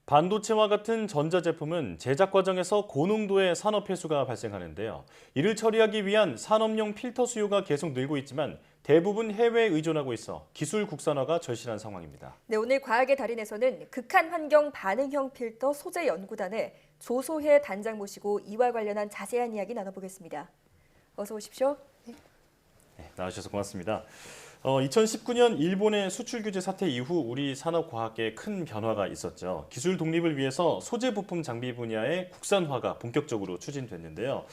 반도체와 같은 전자제품은 제작 과정에서 고농도의 산업 폐수가 발생하는데요. 이를 처리하기 위한 산업용 필터 수요가 계속 늘고 있지만 대부분 해외에 의존하고 있어 기술 국산화가 절실한 상황입니다. 네, 오늘 과학의 달인에서는 극한 환경 반응형 필터 소재 연구단의 조소혜 단장 모시고 이와 관련한 자세한 이야기 나눠보겠습니다. 어서 오십시오. 네, 나와주셔서 고맙습니다. 2019년 일본의 수출 규제 사태 이후 우리 산업과학계에 큰 변화가 있었죠. 기술 독립을 위해서 소재 부품 장비 분야의 국산화가 본격적으로 추진됐는데요.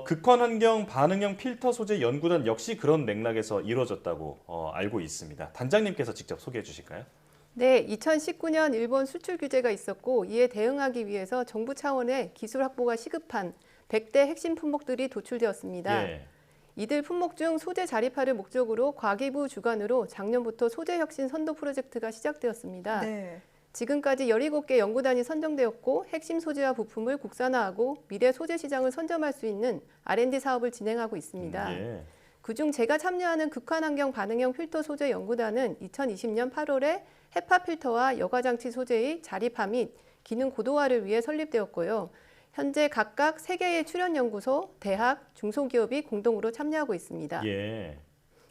극한 환경 반응형 필터 소재 연구단 역시 그런 맥락에서 이루어졌다고 알고 있습니다. 단장님께서 직접 소개해 주실까요? 네, 2019년 일본 수출 규제가 있었고 이에 대응하기 위해서 정부 차원의 기술 확보가 시급한 100대 핵심 품목들이 도출되었습니다. 예. 이들 품목 중 소재 자립화를 목적으로 과기부 주관으로 작년부터 소재 혁신 선도 프로젝트가 시작되었습니다. 네. 지금까지 17개 연구단이 선정되었고 핵심 소재와 부품을 국산화하고 미래 소재 시장을 선점할 수 있는 R&D 사업을 진행하고 있습니다. 예. 그중 제가 참여하는 극한환경 반응형 필터 소재 연구단은 2020년 8월에 헤파 필터와 여과장치 소재의 자립화 및 기능 고도화를 위해 설립되었고요. 현재 각각 3개의 출연연구소, 대학, 중소기업이 공동으로 참여하고 있습니다. 예.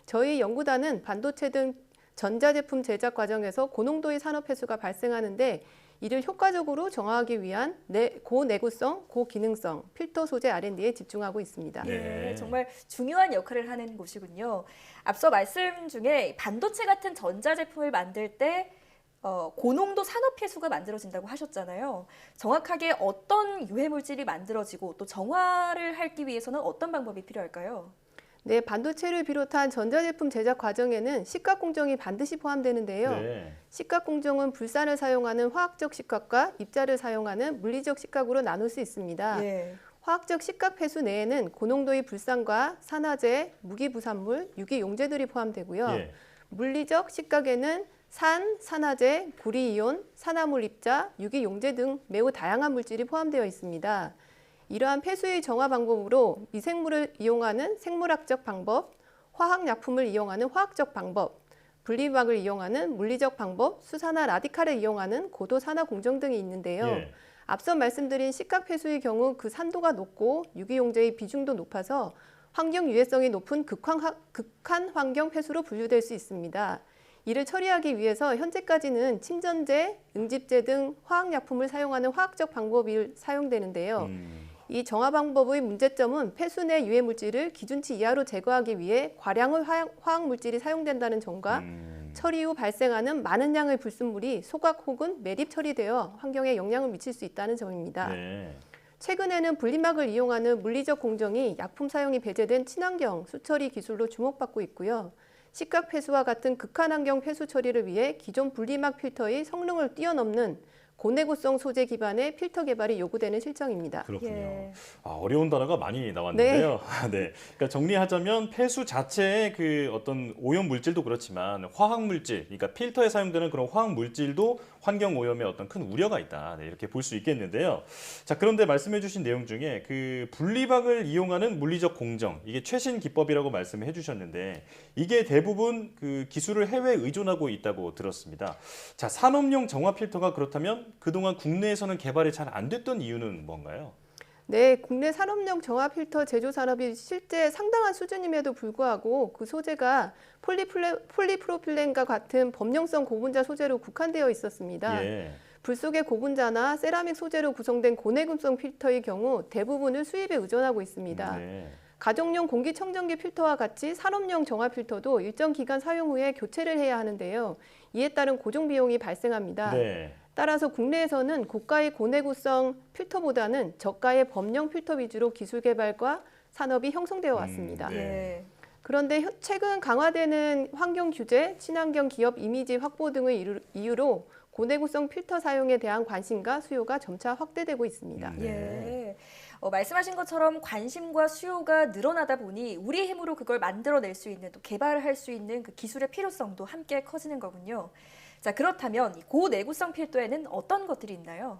저희 연구단은 반도체 등 전자제품 제작 과정에서 고농도의 산업 폐수가 발생하는데 이를 효과적으로 정화하기 위한 고내구성, 고기능성 필터 소재 R&D에 집중하고 있습니다. 네. 정말 중요한 역할을 하는 곳이군요. 앞서 말씀 중에 반도체 같은 전자제품을 만들 때 고농도 산업 폐수가 만들어진다고 하셨잖아요. 정확하게 어떤 유해 물질이 만들어지고 또 정화를 하기 위해서는 어떤 방법이 필요할까요? 네, 반도체를 비롯한 전자제품 제작 과정에는 식각 공정이 반드시 포함되는데요. 네. 식각 공정은 불산을 사용하는 화학적 식각과 입자를 사용하는 물리적 식각으로 나눌 수 있습니다. 예. 화학적 식각 폐수 내에는 고농도의 불산과 산화제, 무기부산물, 유기용제들이 포함되고요. 예. 물리적 식각에는 산, 산화제, 구리이온, 산화물 입자, 유기용제 등 매우 다양한 물질이 포함되어 있습니다. 이러한 폐수의 정화 방법으로 미생물을 이용하는 생물학적 방법, 화학약품을 이용하는 화학적 방법, 분리막을 이용하는 물리적 방법, 수산화 라디칼을 이용하는 고도 산화 공정 등이 있는데요. 예. 앞서 말씀드린 식각 폐수의 경우 그 산도가 높고 유기용제의 비중도 높아서 환경 유해성이 높은 극한 환경 폐수로 분류될 수 있습니다. 이를 처리하기 위해서 현재까지는 침전제, 응집제 등 화학약품을 사용하는 화학적 방법이 사용되는데요. 이 정화 방법의 문제점은 폐수 내 유해 물질을 기준치 이하로 제거하기 위해 과량의 화학 물질이 사용된다는 점과 처리 후 발생하는 많은 양의 불순물이 소각 혹은 매립 처리되어 환경에 영향을 미칠 수 있다는 점입니다. 네. 최근에는 분리막을 이용하는 물리적 공정이 약품 사용이 배제된 친환경 수처리 기술로 주목받고 있고요. 식각 폐수와 같은 극한 환경 폐수 처리를 위해 기존 분리막 필터의 성능을 뛰어넘는 고내구성 소재 기반의 필터 개발이 요구되는 실정입니다. 그렇군요. 예. 어려운 단어가 많이 나왔는데요. 네. 그러니까 정리하자면 폐수 자체의 그 어떤 오염 물질도 그렇지만 화학 물질, 그러니까 필터에 사용되는 그런 화학 물질도 환경 오염에 어떤 큰 우려가 있다. 네, 이렇게 볼 수 있겠는데요. 자, 그런데 말씀해주신 내용 중에 그 분리막을 이용하는 물리적 공정, 이게 최신 기법이라고 말씀해 주셨는데 이게 대부분 그 기술을 해외에 의존하고 있다고 들었습니다. 자, 산업용 정화 필터가 그렇다면 그동안 국내에서는 개발이 잘 안 됐던 이유는 뭔가요? 네, 국내 산업용 정화 필터 제조 산업이 실제 상당한 수준임에도 불구하고 그 소재가 폴리프로필렌과 같은 범용성 고분자 소재로 국한되어 있었습니다. 예. 불 속의 고분자나 세라믹 소재로 구성된 고내금성 필터의 경우 대부분을 수입에 의존하고 있습니다. 네. 가정용 공기청정기 필터와 같이 산업용 정화 필터도 일정 기간 사용 후에 교체를 해야 하는데요. 이에 따른 고정 비용이 발생합니다. 네. 따라서 국내에서는 고가의 고내구성 필터보다는 저가의 범용 필터 위주로 기술 개발과 산업이 형성되어 왔습니다. 네. 예. 그런데 최근 강화되는 환경 규제, 친환경 기업 이미지 확보 등의 이유로 고내구성 필터 사용에 대한 관심과 수요가 점차 확대되고 있습니다. 예. 말씀하신 것처럼 관심과 수요가 늘어나다 보니 우리 힘으로 그걸 만들어낼 수 있는 또 개발할 수 있는 그 기술의 필요성도 함께 커지는 거군요. 자, 그렇다면 이 고내구성 필터에는 어떤 것들이 있나요?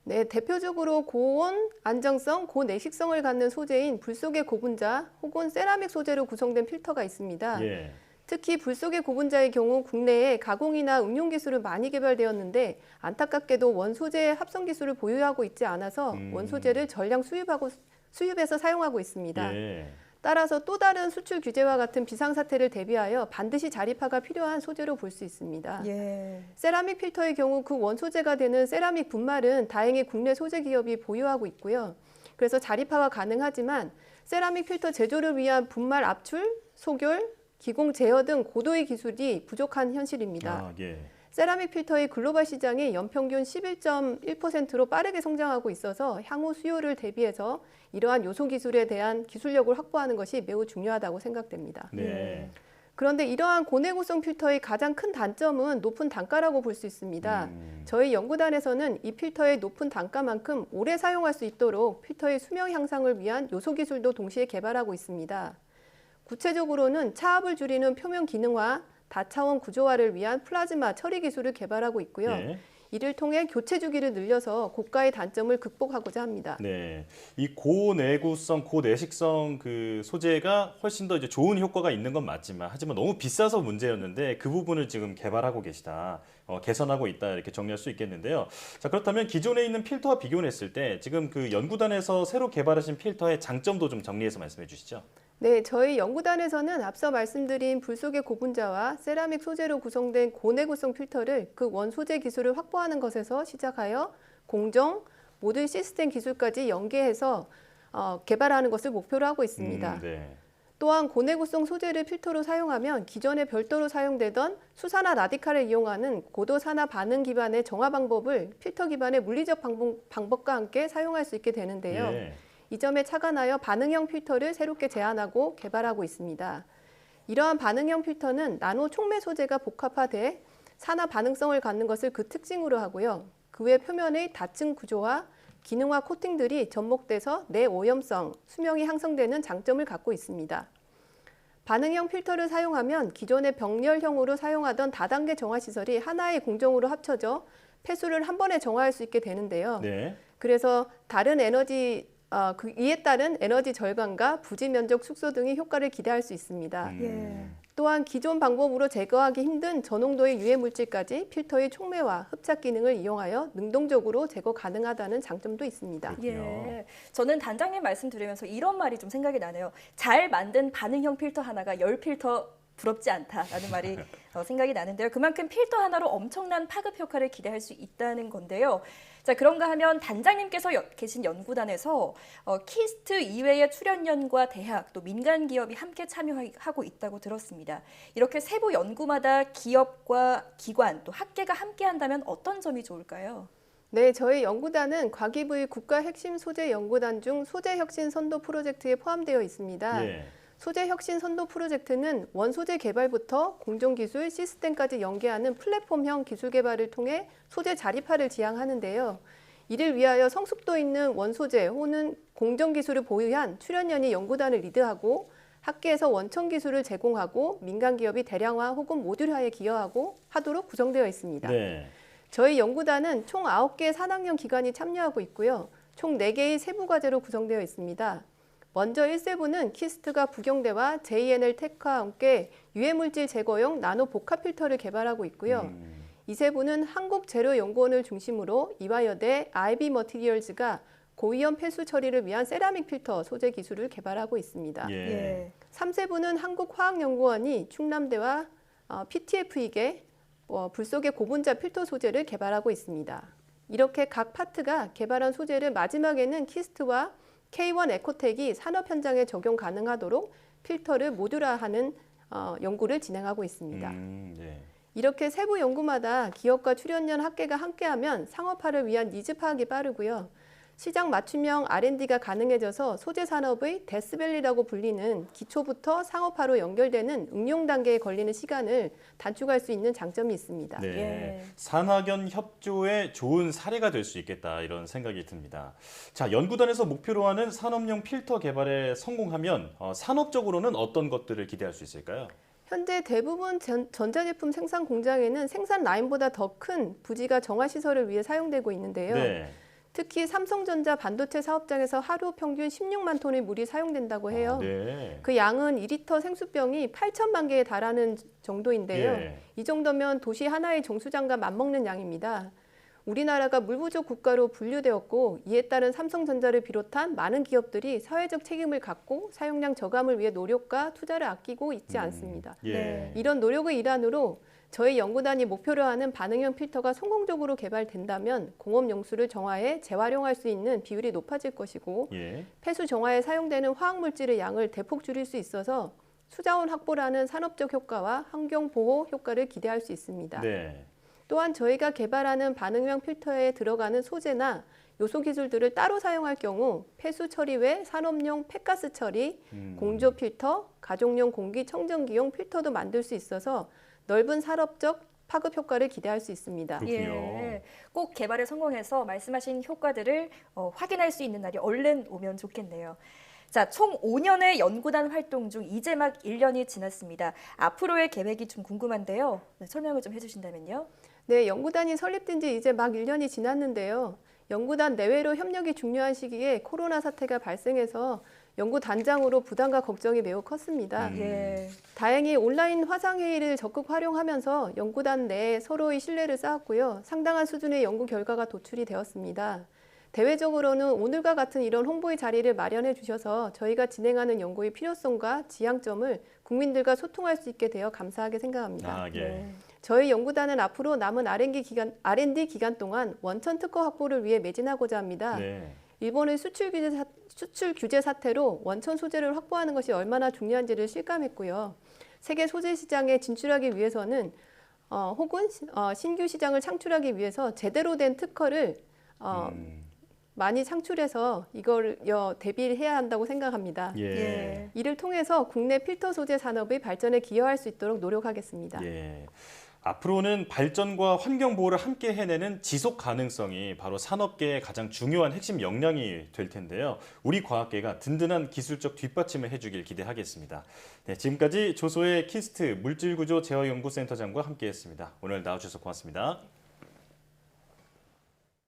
네, 대표적으로 고온, 안정성, 고내식성을 갖는 소재인 불 속의 고분자 혹은 세라믹 소재로 구성된 필터가 있습니다. 예. 특히 불속의 고분자의 경우 국내에 가공이나 응용 기술은 많이 개발되었는데 안타깝게도 원소재 합성 기술을 보유하고 있지 않아서 원소재를 전량 수입해서 사용하고 있습니다. 예. 따라서 또 다른 수출 규제와 같은 비상사태를 대비하여 반드시 자립화가 필요한 소재로 볼 수 있습니다. 예. 세라믹 필터의 경우 그 원소재가 되는 세라믹 분말은 다행히 국내 소재 기업이 보유하고 있고요. 그래서 자립화가 가능하지만 세라믹 필터 제조를 위한 분말 압출, 소결, 기공 제어 등 고도의 기술이 부족한 현실입니다. 아, 예. 세라믹 필터의 글로벌 시장이 연평균 11.1%로 빠르게 성장하고 있어서 향후 수요를 대비해서 이러한 요소 기술에 대한 기술력을 확보하는 것이 매우 중요하다고 생각됩니다. 네. 그런데 이러한 고내구성 필터의 가장 큰 단점은 높은 단가라고 볼 수 있습니다. 저희 연구단에서는 이 필터의 높은 단가만큼 오래 사용할 수 있도록 필터의 수명 향상을 위한 요소 기술도 동시에 개발하고 있습니다. 구체적으로는 차압을 줄이는 표면 기능화, 다차원 구조화를 위한 플라즈마 처리 기술을 개발하고 있고요. 예. 이를 통해 교체 주기를 늘려서 고가의 단점을 극복하고자 합니다. 네, 이 고내구성, 고내식성 그 소재가 훨씬 더 이제 좋은 효과가 있는 건 맞지만, 하지만 너무 비싸서 문제였는데 그 부분을 지금 개발하고 계시다, 개선하고 있다 이렇게 정리할 수 있겠는데요. 자, 그렇다면 기존에 있는 필터와 비교를 했을 때 지금 그 연구단에서 새로 개발하신 필터의 장점도 좀 정리해서 말씀해 주시죠. 네, 저희 연구단에서는 앞서 말씀드린 불속의 고분자와 세라믹 소재로 구성된 고내구성 필터를 그 원소재 기술을 확보하는 것에서 시작하여 공정, 모든 시스템 기술까지 연계해서 개발하는 것을 목표로 하고 있습니다. 네. 또한 고내구성 소재를 필터로 사용하면 기존에 별도로 사용되던 수산화 라디칼을 이용하는 고도 산화 반응 기반의 정화 방법을 필터 기반의 물리적 방법과 함께 사용할 수 있게 되는데요. 예. 이 점에 착안하여 반응형 필터를 새롭게 제안하고 개발하고 있습니다. 이러한 반응형 필터는 나노 촉매 소재가 복합화돼 산화 반응성을 갖는 것을 그 특징으로 하고요. 그 외 표면의 다층 구조와 기능화 코팅들이 접목돼서 내오염성, 수명이 향상되는 장점을 갖고 있습니다. 반응형 필터를 사용하면 기존의 병렬형으로 사용하던 다단계 정화 시설이 하나의 공정으로 합쳐져 폐수를 한 번에 정화할 수 있게 되는데요. 네. 그래서 다른 이에 따른 에너지 절감과 부지 면적 축소 등의 효과를 기대할 수 있습니다. 예. 또한 기존 방법으로 제거하기 힘든 저농도의 유해 물질까지 필터의 촉매와 흡착 기능을 이용하여 능동적으로 제거 가능하다는 장점도 있습니다. 예. 저는 단장님 말씀 들으면서 이런 말이 좀 생각이 나네요. 잘 만든 반응형 필터 하나가 10필터 부럽지 않다라는 말이 생각이 나는데요. 그만큼 필터 하나로 엄청난 파급 효과를 기대할 수 있다는 건데요. 자, 그런가 하면 단장님께서 계신 연구단에서 키스트 이외의 출연연과 대학 또 민간 기업이 함께 참여하고 있다고 들었습니다. 이렇게 세부 연구마다 기업과 기관 또 학계가 함께한다면 어떤 점이 좋을까요? 네, 저희 연구단은 과기부의 국가 핵심 소재 연구단 중 소재 혁신 선도 프로젝트에 포함되어 있습니다. 예. 소재 혁신 선도 프로젝트는 원소재 개발부터 공정기술, 시스템까지 연계하는 플랫폼형 기술 개발을 통해 소재 자립화를 지향하는데요. 이를 위하여 성숙도 있는 원소재 혹은 공정기술을 보유한 출연연이 연구단을 리드하고 학계에서 원천 기술을 제공하고 민간 기업이 대량화 혹은 모듈화에 기여하고 하도록 구성되어 있습니다. 네. 저희 연구단은 총 9개의 산학년 기관이 참여하고 있고요. 총 4개의 세부 과제로 구성되어 있습니다. 먼저 1세부는 키스트가 부경대와 JNL-TEC과 함께 유해물질 제거용 나노 복합 필터를 개발하고 있고요. 2세부는 한국재료연구원을 중심으로 이화여대 IB 머티리얼즈가 고위험 폐수 처리를 위한 세라믹 필터 소재 기술을 개발하고 있습니다. 예. 3세부는 한국화학연구원이 충남대와 PTF에게 불속의 고분자 필터 소재를 개발하고 있습니다. 이렇게 각 파트가 개발한 소재를 마지막에는 키스트와 K1 에코텍이 산업 현장에 적용 가능하도록 필터를 모듈화하는 연구를 진행하고 있습니다. 네. 이렇게 세부 연구마다 기업과 출연연 학계가 함께하면 상업화를 위한 니즈 파악이 빠르고요. 시장 맞춤형 R&D가 가능해져서 소재 산업의 데스밸리라고 불리는 기초부터 상업화로 연결되는 응용 단계에 걸리는 시간을 단축할 수 있는 장점이 있습니다. 네. 예. 산학연 협조의 좋은 사례가 될 수 있겠다 이런 생각이 듭니다. 자, 연구단에서 목표로 하는 산업용 필터 개발에 성공하면 산업적으로는 어떤 것들을 기대할 수 있을까요? 현재 대부분 전자제품 생산 공장에는 생산 라인보다 더 큰 부지가 정화 시설을 위해 사용되고 있는데요. 네. 특히 삼성전자 반도체 사업장에서 하루 평균 16만 톤의 물이 사용된다고 해요. 네. 그 양은 2리터 생수병이 8천만 개에 달하는 정도인데요. 예. 이 정도면 도시 하나의 정수장과 맞먹는 양입니다. 우리나라가 물 부족 국가로 분류되었고 이에 따른 삼성전자를 비롯한 많은 기업들이 사회적 책임을 갖고 사용량 저감을 위해 노력과 투자를 아끼고 있지 않습니다. 예. 네. 이런 노력의 일환으로 저희 연구단이 목표로 하는 반응형 필터가 성공적으로 개발된다면 공업 용수를 정화해 재활용할 수 있는 비율이 높아질 것이고 예. 폐수 정화에 사용되는 화학물질의 양을 대폭 줄일 수 있어서 수자원 확보라는 산업적 효과와 환경 보호 효과를 기대할 수 있습니다. 네. 또한 저희가 개발하는 반응형 필터에 들어가는 소재나 요소 기술들을 따로 사용할 경우 폐수 처리 외 산업용 폐가스 처리, 공조 필터, 가정용 공기 청정기용 필터도 만들 수 있어서 넓은 산업적 파급 효과를 기대할 수 있습니다. 그렇군요. 예, 꼭 개발에 성공해서 말씀하신 효과들을 확인할 수 있는 날이 얼른 오면 좋겠네요. 자, 총 5년의 연구단 활동 중 이제 막 1년이 지났습니다. 앞으로의 계획이 좀 궁금한데요. 네, 설명을 좀 해주신다면요. 네, 연구단이 설립된 지 이제 막 1년이 지났는데요. 연구단 내외로 협력이 중요한 시기에 코로나 사태가 발생해서 연구단장으로 부담과 걱정이 매우 컸습니다. 예. 다행히 온라인 화상회의를 적극 활용하면서 연구단 내에 서로의 신뢰를 쌓았고요. 상당한 수준의 연구 결과가 도출이 되었습니다. 대외적으로는 오늘과 같은 이런 홍보의 자리를 마련해 주셔서 저희가 진행하는 연구의 필요성과 지향점을 국민들과 소통할 수 있게 되어 감사하게 생각합니다. 아, 예. 네. 저희 연구단은 앞으로 남은 R&D 기간 동안 원천 특허 확보를 위해 매진하고자 합니다. 네. 일본의 수출 규제 사태로 원천 소재를 확보하는 것이 얼마나 중요한지를 실감했고요. 세계 소재 시장에 진출하기 위해서는 혹은 신규 시장을 창출하기 위해서 제대로 된 특허를 많이 창출해서 이걸 대비를 해야 한다고 생각합니다. 예. 예. 이를 통해서 국내 필터 소재 산업의 발전에 기여할 수 있도록 노력하겠습니다. 예. 앞으로는 발전과 환경 보호를 함께 해내는 지속 가능성이 바로 산업계의 가장 중요한 핵심 역량이 될 텐데요. 우리 과학계가 든든한 기술적 뒷받침을 해주길 기대하겠습니다. 네, 지금까지 조소의 키스트 물질구조 제어연구센터장과 함께했습니다. 오늘 나와주셔서 고맙습니다.